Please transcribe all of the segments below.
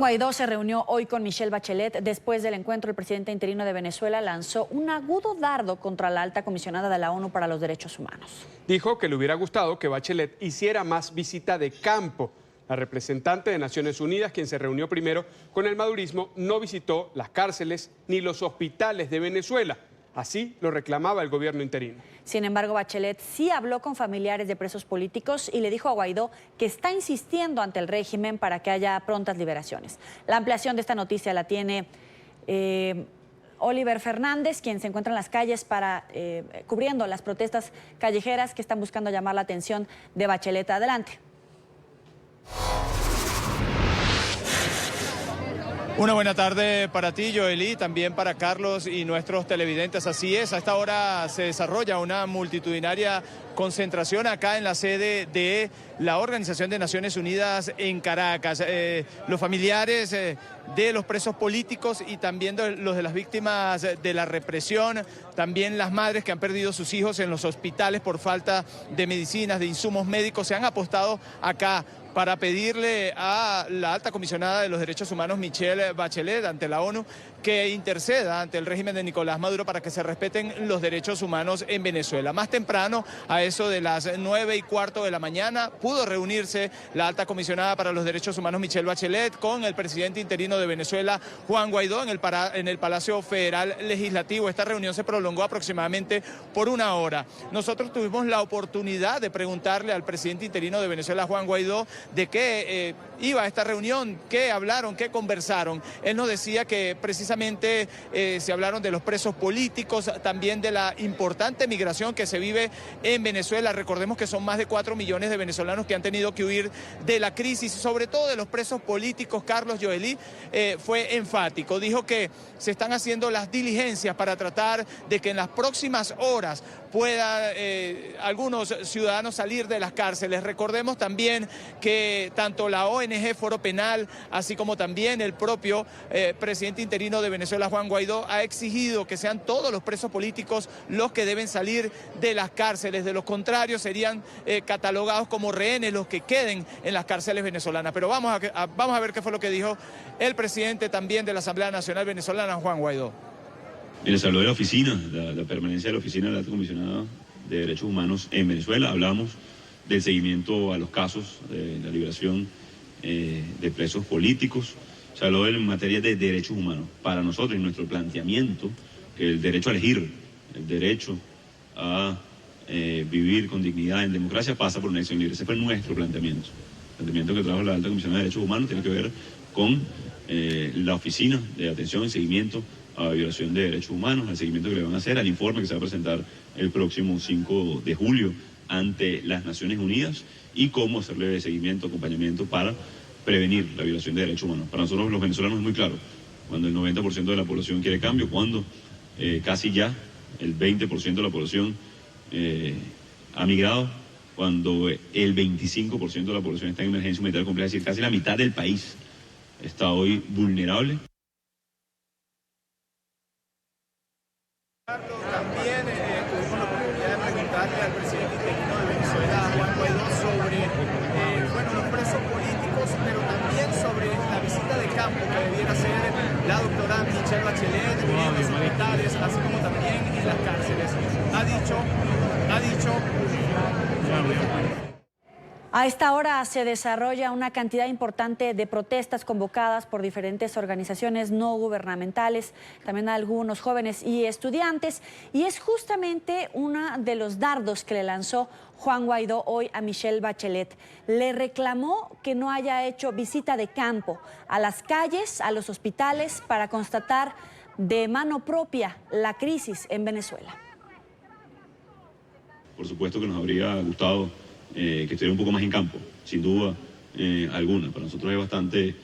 Guaidó se reunió hoy con Michelle Bachelet. Después del encuentro, el presidente interino de Venezuela lanzó un agudo dardo contra la alta comisionada de la ONU para los Derechos Humanos. Dijo que le hubiera gustado que Bachelet hiciera más visita de campo. La representante de Naciones Unidas, quien se reunió primero con el madurismo, no visitó las cárceles ni los hospitales de Venezuela. Así lo reclamaba el gobierno interino. Sin embargo, Bachelet sí habló con familiares de presos políticos y le dijo a Guaidó que está insistiendo ante el régimen para que haya prontas liberaciones. La ampliación de esta noticia la tiene Oliver Fernández, quien se encuentra en las calles cubriendo las protestas callejeras que están buscando llamar la atención de Bachelet. Adelante. Una buena tarde para ti, Joely, también para Carlos y nuestros televidentes. Así es, a esta hora se desarrolla una multitudinaria concentración acá en la sede de la Organización de Naciones Unidas en Caracas. Los familiares de los presos políticos y también los de las víctimas de la represión, también las madres que han perdido sus hijos en los hospitales por falta de medicinas, de insumos médicos, se han apostado acá para pedirle a la alta comisionada de los derechos humanos, Michelle Bachelet, ante la ONU, que interceda ante el régimen de Nicolás Maduro para que se respeten los derechos humanos en Venezuela. Más temprano, a eso de las 9:15 de la mañana, pudo reunirse la alta comisionada para los derechos humanos, Michelle Bachelet, con el presidente interino de Venezuela, Juan Guaidó, en el Palacio Federal Legislativo. Esta reunión se prolongó aproximadamente por una hora. Nosotros tuvimos la oportunidad de preguntarle al presidente interino de Venezuela, Juan Guaidó, de qué iba a esta reunión, qué hablaron, qué conversaron. Él nos decía que precisamente se hablaron de los presos políticos, también de la importante migración que se vive en Venezuela. Recordemos que son más de 4 millones de venezolanos que han tenido que huir de la crisis, sobre todo de los presos políticos. Carlos, Joely, fue enfático. Dijo que se están haciendo las diligencias para tratar de que en las próximas horas puedan algunos ciudadanos salir de las cárceles. Recordemos también que tanto la ONG Foro Penal, así como también el propio presidente interino de Venezuela, Juan Guaidó, ha exigido que sean todos los presos políticos los que deben salir de las cárceles. De lo contrario, serían catalogados como rehenes los que queden en las cárceles venezolanas. Pero vamos a ver qué fue lo que dijo el presidente también de la Asamblea Nacional Venezolana, Juan Guaidó. Mire, se habló de la oficina, la permanencia de la oficina del Alto Comisionado de Derechos Humanos en Venezuela. Hablamos del seguimiento a los casos de la liberación de presos políticos. Se habló en materia de derechos humanos. Para nosotros, en nuestro planteamiento, que el derecho a elegir, el derecho a vivir con dignidad en democracia pasa por una elección libre. Ese fue nuestro planteamiento. El planteamiento que trajo la Alta Comisión de Derechos Humanos tiene que ver con la oficina de atención y seguimiento a la violación de derechos humanos, al seguimiento que le van a hacer, al informe que se va a presentar el próximo 5 de julio ante las Naciones Unidas y cómo hacerle seguimiento, acompañamiento para prevenir la violación de derechos humanos. Para nosotros los venezolanos es muy claro, cuando el 90% de la población quiere cambio, cuando casi ya el 20% de la población ha migrado, cuando el 25% de la población está en emergencia humanitaria completa, es decir, casi la mitad del país está hoy vulnerable. También tuvimos la oportunidad de preguntarle al presidente interino de Venezuela, Juan Guaidó, sobre los presos políticos, pero también sobre la visita de campo que debiera hacer la doctora Michelle Bachelet en los hospitales, así como también en las cárceles. Ha dicho. A esta hora se desarrolla una cantidad importante de protestas convocadas por diferentes organizaciones no gubernamentales, también algunos jóvenes y estudiantes, y es justamente uno de los dardos que le lanzó Juan Guaidó hoy a Michelle Bachelet. Le reclamó que no haya hecho visita de campo a las calles, a los hospitales, para constatar de mano propia la crisis en Venezuela. Por supuesto que nos habría gustado que estuviera un poco más en campo, sin duda alguna. Para nosotros es bastante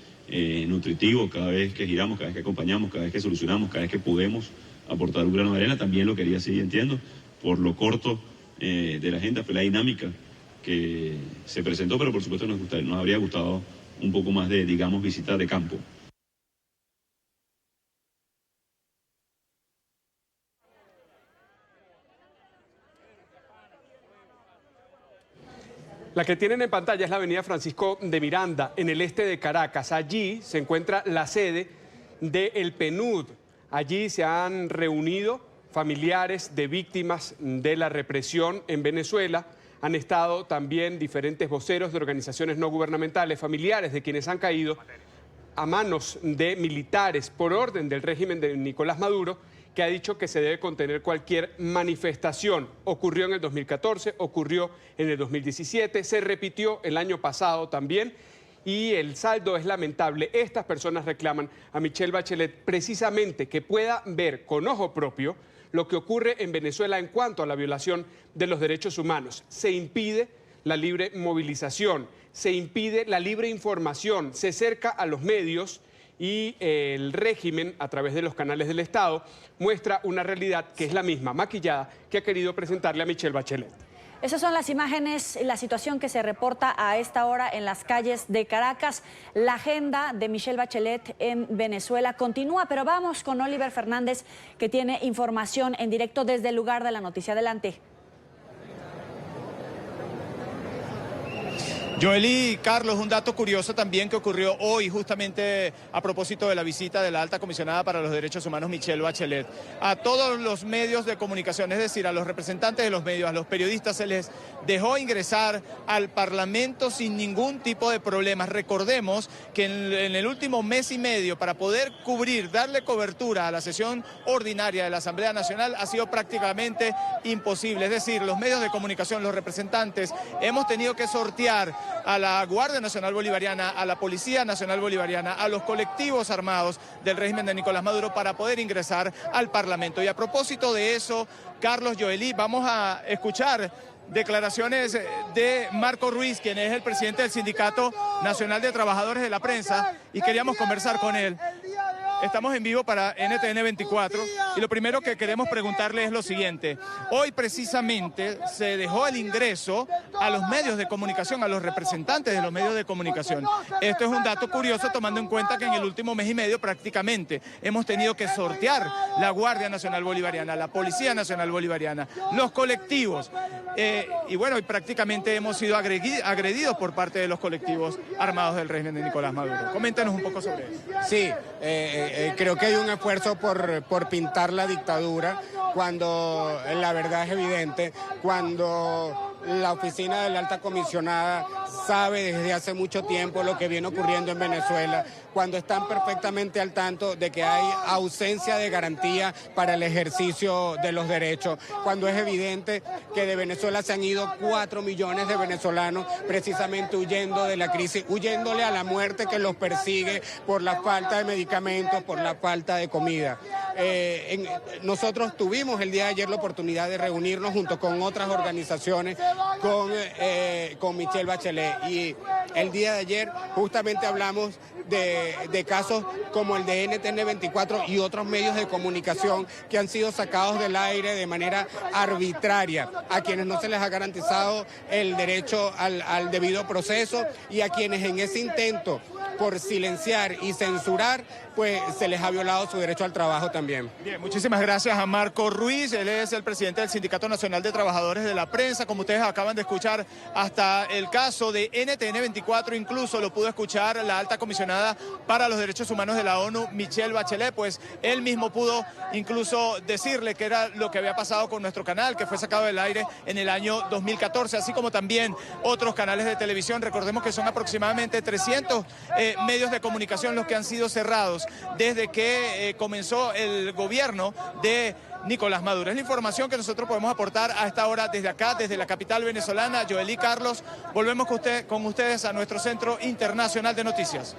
nutritivo cada vez que giramos, cada vez que acompañamos, cada vez que solucionamos, cada vez que podemos aportar un grano de arena. También lo quería seguir, entiendo, por lo corto de la agenda, fue la dinámica que se presentó, pero por supuesto nos habría gustado un poco más de, digamos, visita de campo. La que tienen en pantalla es la avenida Francisco de Miranda, en el este de Caracas. Allí se encuentra la sede del PNUD. Allí se han reunido familiares de víctimas de la represión en Venezuela. Han estado también diferentes voceros de organizaciones no gubernamentales, familiares de quienes han caído a manos de militares por orden del régimen de Nicolás Maduro, que ha dicho que se debe contener cualquier manifestación. Ocurrió en el 2014, ocurrió en el 2017, se repitió el año pasado también y el saldo es lamentable. Estas personas reclaman a Michelle Bachelet precisamente que pueda ver con ojo propio lo que ocurre en Venezuela en cuanto a la violación de los derechos humanos. Se impide la libre movilización, se impide la libre información, se cerca a los medios y el régimen, a través de los canales del Estado, muestra una realidad que es la misma, maquillada, que ha querido presentarle a Michelle Bachelet. Esas son las imágenes, la situación que se reporta a esta hora en las calles de Caracas. La agenda de Michelle Bachelet en Venezuela continúa, pero vamos con Oliver Fernández, que tiene información en directo desde el lugar de la noticia. Adelante. Joely, Carlos, un dato curioso también que ocurrió hoy justamente a propósito de la visita de la alta comisionada para los derechos humanos Michelle Bachelet. A todos los medios de comunicación, es decir, a los representantes de los medios, a los periodistas, se les dejó ingresar al Parlamento sin ningún tipo de problemas. Recordemos que en el último mes y medio, para poder cubrir, darle cobertura a la sesión ordinaria de la Asamblea Nacional, ha sido prácticamente imposible. Es decir, los medios de comunicación, los representantes, hemos tenido que sortear a la Guardia Nacional Bolivariana, a la Policía Nacional Bolivariana, a los colectivos armados del régimen de Nicolás Maduro para poder ingresar al Parlamento. Y a propósito de eso, Carlos, Joely, vamos a escuchar declaraciones de Marco Ruiz, quien es el presidente del Sindicato Nacional de Trabajadores de la Prensa, y queríamos conversar con él. Estamos en vivo para NTN 24 y lo primero que queremos preguntarle es lo siguiente. Hoy precisamente se dejó el ingreso a los medios de comunicación, a los representantes de los medios de comunicación. Esto es un dato curioso tomando en cuenta que en el último mes y medio prácticamente hemos tenido que sortear la Guardia Nacional Bolivariana, la Policía Nacional Bolivariana, los colectivos. Y bueno, y prácticamente hemos sido agredidos por parte de los colectivos armados del régimen de Nicolás Maduro. Coméntanos un poco sobre eso. Sí, creo que hay un esfuerzo por pintar la dictadura cuando la verdad es evidente, cuando la oficina de la alta comisionada sabe desde hace mucho tiempo lo que viene ocurriendo en Venezuela, cuando están perfectamente al tanto de que hay ausencia de garantía para el ejercicio de los derechos, cuando es evidente que de Venezuela se han ido 4 millones de venezolanos precisamente huyendo de la crisis, huyéndole a la muerte que los persigue por la falta de medicamentos, por la falta de comida. Nosotros tuvimos el día de ayer la oportunidad de reunirnos junto con otras organizaciones con Michelle Bachelet, y el día de ayer justamente hablamos de casos como el de NTN 24 y otros medios de comunicación que han sido sacados del aire de manera arbitraria, a quienes no se les ha garantizado el derecho al debido proceso y a quienes en ese intento por silenciar y censurar, pues se les ha violado su derecho al trabajo también. Bien, muchísimas gracias a Marco Ruiz, él es el presidente del Sindicato Nacional de Trabajadores de la Prensa. Como ustedes acaban de escuchar, hasta el caso de NTN 24 incluso lo pudo escuchar la alta comisionada para los derechos humanos de la ONU, Michelle Bachelet, pues él mismo pudo incluso decirle que era lo que había pasado con nuestro canal, que fue sacado del aire en el año 2014, así como también otros canales de televisión. Recordemos que son aproximadamente 300 medios de comunicación los que han sido cerrados desde que comenzó el gobierno de Nicolás Maduro. Es la información que nosotros podemos aportar a esta hora desde acá, desde la capital venezolana. Joely, Carlos, volvemos con ustedes a nuestro Centro Internacional de Noticias.